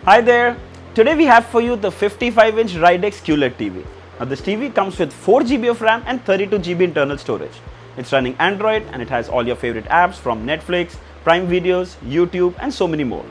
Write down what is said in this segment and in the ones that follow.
Hi there! Today we have for you the 55-inch Ridex QLED TV. Now this TV comes with 4GB of RAM and 32GB internal storage. It's running Android and it has all your favorite apps from Netflix, Prime Videos, YouTube and so many more.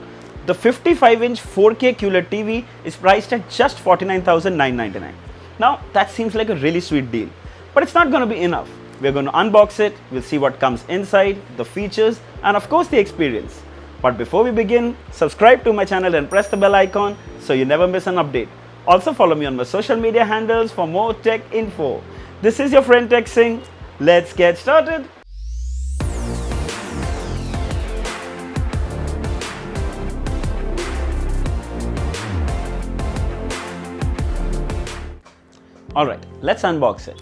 The 55-inch 4K QLED TV is priced at just $49,999. Now that seems like a really sweet deal, but it's not going to be enough. We're going to unbox it, we'll see what comes inside, the features and of course the experience. But before we begin, subscribe to my channel and press the bell icon so you never miss an update. Also follow me on my social media handles for more tech info. This is your friend Tech Singh. Let's get started. Alright, let's unbox it.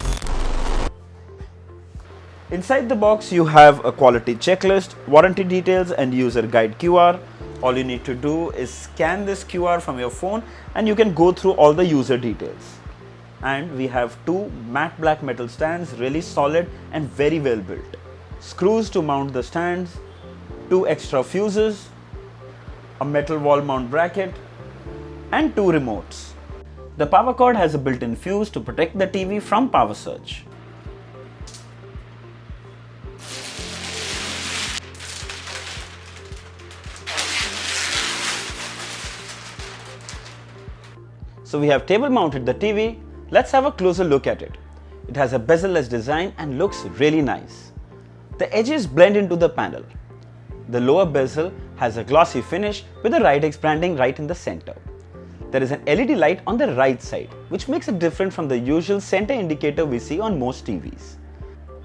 Inside the box you have a quality checklist, warranty details and user guide QR. All you need to do is scan this QR from your phone and you can go through all the user details. And we have two matte black metal stands, really solid and very well built. Screws to mount the stands, two extra fuses, a metal wall mount bracket and two remotes. The power cord has a built-in fuse to protect the TV from power surge. So we have table mounted the TV. Let's have a closer look at it. It has a bezel-less design and looks really nice. The edges blend into the panel. The lower bezel has a glossy finish with the Ridex branding right in the center. There is an LED light on the right side, which makes it different from the usual center indicator we see on most TVs.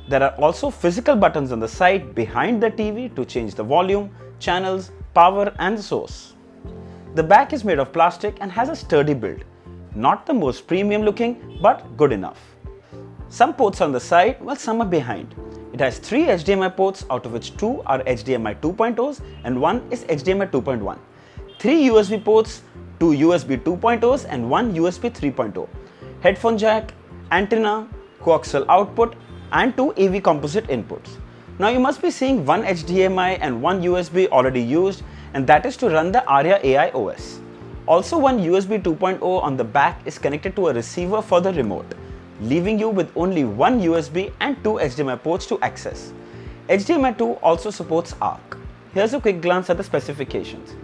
There are also physical buttons on the side behind the TV to change the volume, channels, power and the source. The back is made of plastic and has a sturdy build. Not the most premium looking, but good enough. Some ports are on the side while some are behind. It has 3 HDMI ports, out of which 2 are HDMI 2.0s and 1 is HDMI 2.1. 3 USB ports, 2 USB 2.0s and 1 USB 3.0. Headphone jack, antenna, coaxial output and 2 AV composite inputs. Now you must be seeing 1 HDMI and 1 USB already used, and that is to run the Arya AI OS. Also, one USB 2.0 on the back is connected to a receiver for the remote, leaving you with only one USB and 2 HDMI ports to access. HDMI 2 also supports ARC. Here's a quick glance at the specifications.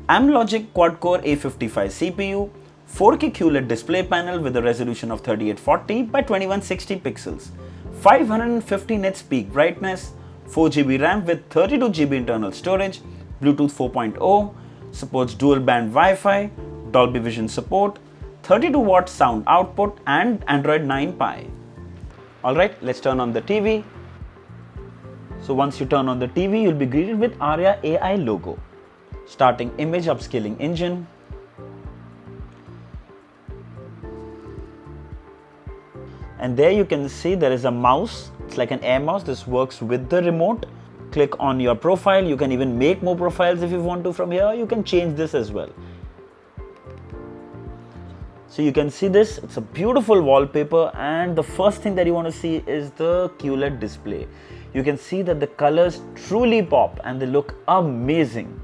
Amlogic quad-core A55 CPU, 4K QLED display panel with a resolution of 3840 by 2160 pixels, 550 nits peak brightness, 4GB RAM with 32GB internal storage, Bluetooth 4.0, supports dual band Wi-Fi, Dolby Vision support, 32 watt sound output and Android 9 Pie. Alright, let's turn on the TV. So once you turn on the TV, you'll be greeted with Arya AI logo. Starting image upscaling engine. And there you can see there is a mouse. It's like an air mouse. This works with the remote. Click on your profile. You can even make more profiles if you want to from here. You can change this as well. So you can see this. It's a beautiful wallpaper, and the first thing that you want to see is the QLED display. You can see that the colors truly pop and they look amazing.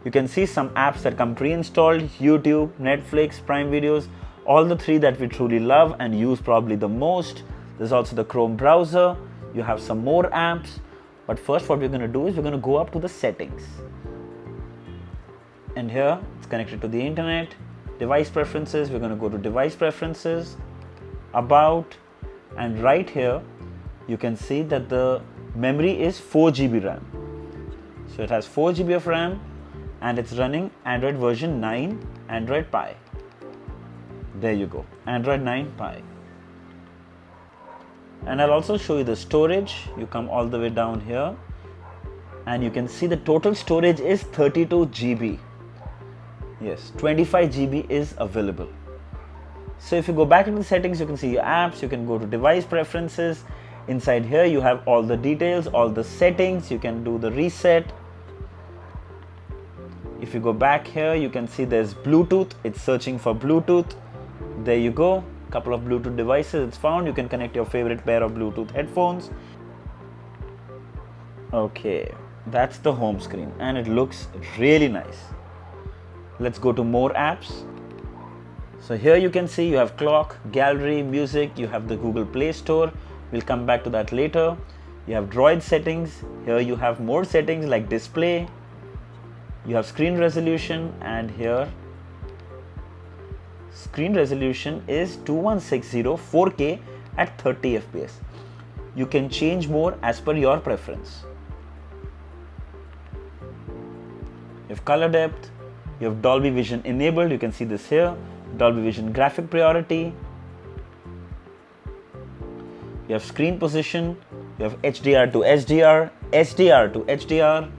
You can see some apps that come pre-installed: YouTube, Netflix, Prime Videos, all the 3 that we truly love and use probably the most. There's also the Chrome browser. You have some more apps. But first what we're going to do is we're going to go up to the settings. And here it's connected to the internet. Device preferences, we're going to go to device preferences, about, and right here you can see that the memory is 4GB RAM. So it has 4GB of RAM and it's running Android version 9, Android Pie. There you go, Android 9 Pie. And I'll also show you the storage. You come all the way down here and you can see the total storage is 32GB. Yes, 25GB is available. So if you go back into the settings, you can see your apps, you can go to device preferences. Inside here you have all the details, all the settings, you can do the reset. If you go back here, you can see there's Bluetooth, it's searching for Bluetooth. There you go. Couple of Bluetooth devices it's found. You can connect your favorite pair of Bluetooth headphones. Okay, that's the home screen and it looks really nice. Let's go to more apps. So here you can see you have clock, gallery, music, you have the Google Play Store. We'll come back to that later. You have Droid settings. Here you have more settings like display. You have screen resolution, and here screen resolution is 2160 4K at 30 FPS. You can change more as per your preference. You have color depth, you have Dolby Vision enabled, you can see this here, Dolby Vision graphic priority. You have screen position, you have HDR to HDR, HDR to HDR,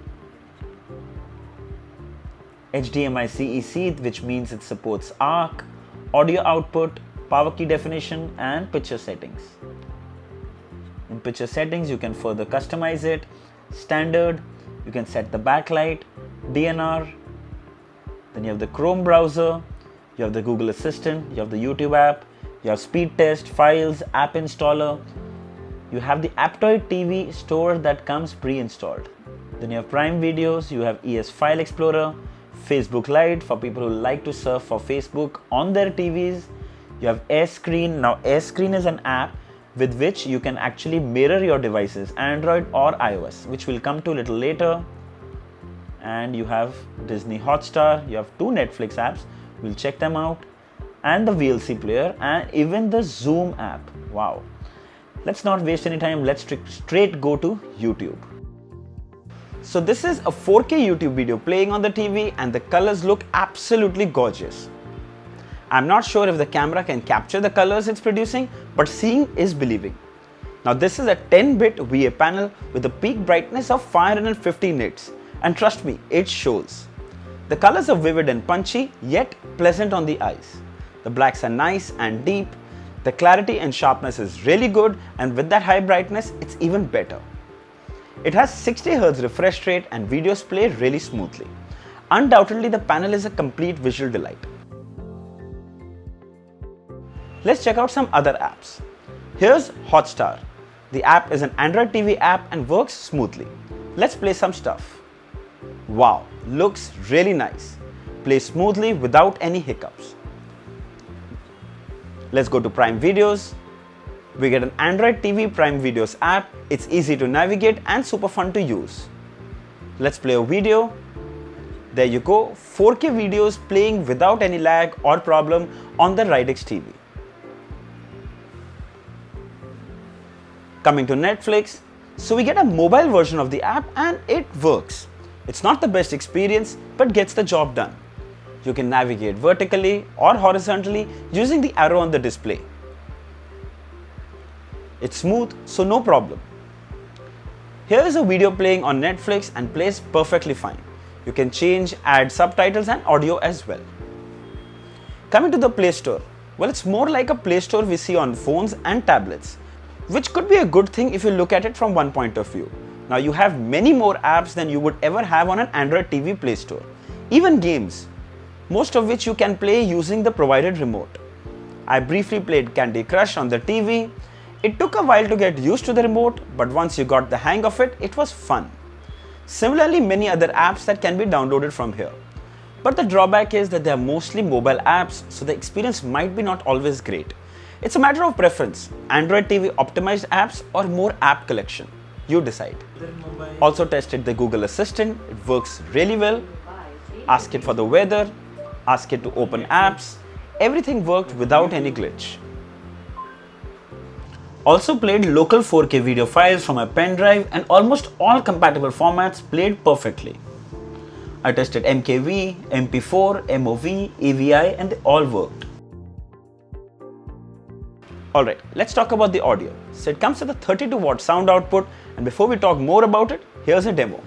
HDMI CEC, which means it supports ARC, audio output, power key definition, and picture settings. In picture settings, you can further customize it. Standard, you can set the backlight, DNR, then you have the Chrome browser, you have the Google Assistant, you have the YouTube app, you have speed test, files, app installer, you have the Aptoide TV store that comes pre-installed. Then you have Prime Videos, you have ES File Explorer, Facebook Lite for people who like to surf for Facebook on their TVs. You have AirScreen. Now AirScreen is an app with which you can actually mirror your devices, Android or iOS, which we'll come to a little later. And you have Disney Hotstar, you have 2 Netflix apps, we'll check them out, and the VLC player, and even the Zoom app. Wow. Let's not waste any time, let's straight go to YouTube. So this is a 4K YouTube video playing on the TV, and the colors look absolutely gorgeous. I'm not sure if the camera can capture the colors it's producing, but seeing is believing. Now this is a 10-bit VA panel with a peak brightness of 550 nits, and trust me, it shows. The colors are vivid and punchy, yet pleasant on the eyes. The blacks are nice and deep, the clarity and sharpness is really good, and with that high brightness, it's even better. It has 60 Hz refresh rate and videos play really smoothly. Undoubtedly, the panel is a complete visual delight. Let's check out some other apps. Here's Hotstar. The app is an Android TV app and works smoothly. Let's play some stuff. Wow, looks really nice. Plays smoothly without any hiccups. Let's go to Prime Videos. We get an Android TV Prime Videos app. It's easy to navigate and super fun to use. Let's play a video. There you go, 4K videos playing without any lag or problem on the Ridex TV. Coming to Netflix, so we get a mobile version of the app and it works. It's not the best experience, but gets the job done. You can navigate vertically or horizontally using the arrow on the display. It's smooth, so no problem. Here is a video playing on Netflix and plays perfectly fine. You can change, add subtitles and audio as well. Coming to the Play Store, well, it's more like a Play Store we see on phones and tablets, which could be a good thing if you look at it from one point of view. Now you have many more apps than you would ever have on an Android TV Play Store. Even games, most of which you can play using the provided remote. I briefly played Candy Crush on the TV. It took a while to get used to the remote, but once you got the hang of it, it was fun. Similarly, many other apps that can be downloaded from here. But the drawback is that they are mostly mobile apps, so the experience might be not always great. It's a matter of preference. Android TV optimized apps or more app collection. You decide. Also tested the Google Assistant. It works really well. Ask it for the weather. Ask it to open apps. Everything worked without any glitch. Also played local 4K video files from my pen drive, and almost all compatible formats played perfectly. I tested MKV, MP4, MOV, AVI, and they all worked. Alright, let's talk about the audio. So it comes with a 32 watt sound output, and before we talk more about it, here's a demo.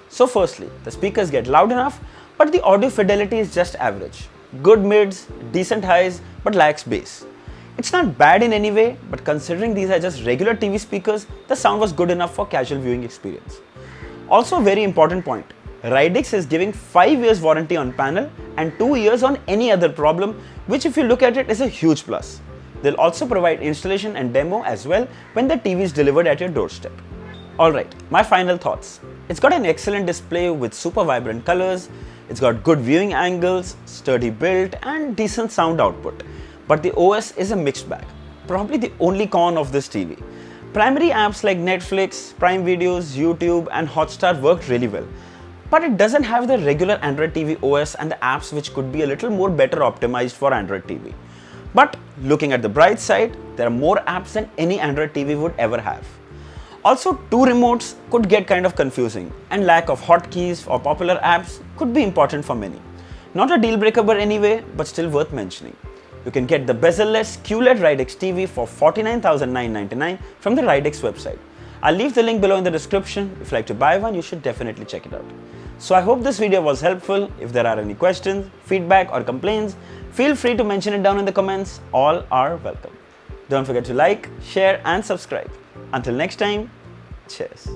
So firstly, the speakers get loud enough, but the audio fidelity is just average. Good mids, decent highs, but lacks bass. It's not bad in any way, but considering these are just regular TV speakers, the sound was good enough for casual viewing experience. Also a very important point, Rydix is giving 5 years warranty on panel and 2 years on any other problem, which if you look at it is a huge plus. They'll also provide installation and demo as well when the TV is delivered at your doorstep. Alright, my final thoughts. It's got an excellent display with super vibrant colors, it's got good viewing angles, sturdy build and decent sound output. But the OS is a mixed bag, probably the only con of this TV. Primary apps like Netflix, Prime Videos, YouTube and Hotstar worked really well. But it doesn't have the regular Android TV OS and the apps which could be a little more better optimized for Android TV. But looking at the bright side, there are more apps than any Android TV would ever have. Also, 2 remotes could get kind of confusing and lack of hotkeys for popular apps could be important for many. Not a deal breaker anyway, but still worth mentioning. You can get the bezel-less QLED Rydix TV for $49,999 from the Rydix website. I'll leave the link below in the description. If you'd like to buy one, you should definitely check it out. So I hope this video was helpful. If there are any questions, feedback or complaints, feel free to mention it down in the comments. All are welcome. Don't forget to like, share and subscribe. Until next time, cheers.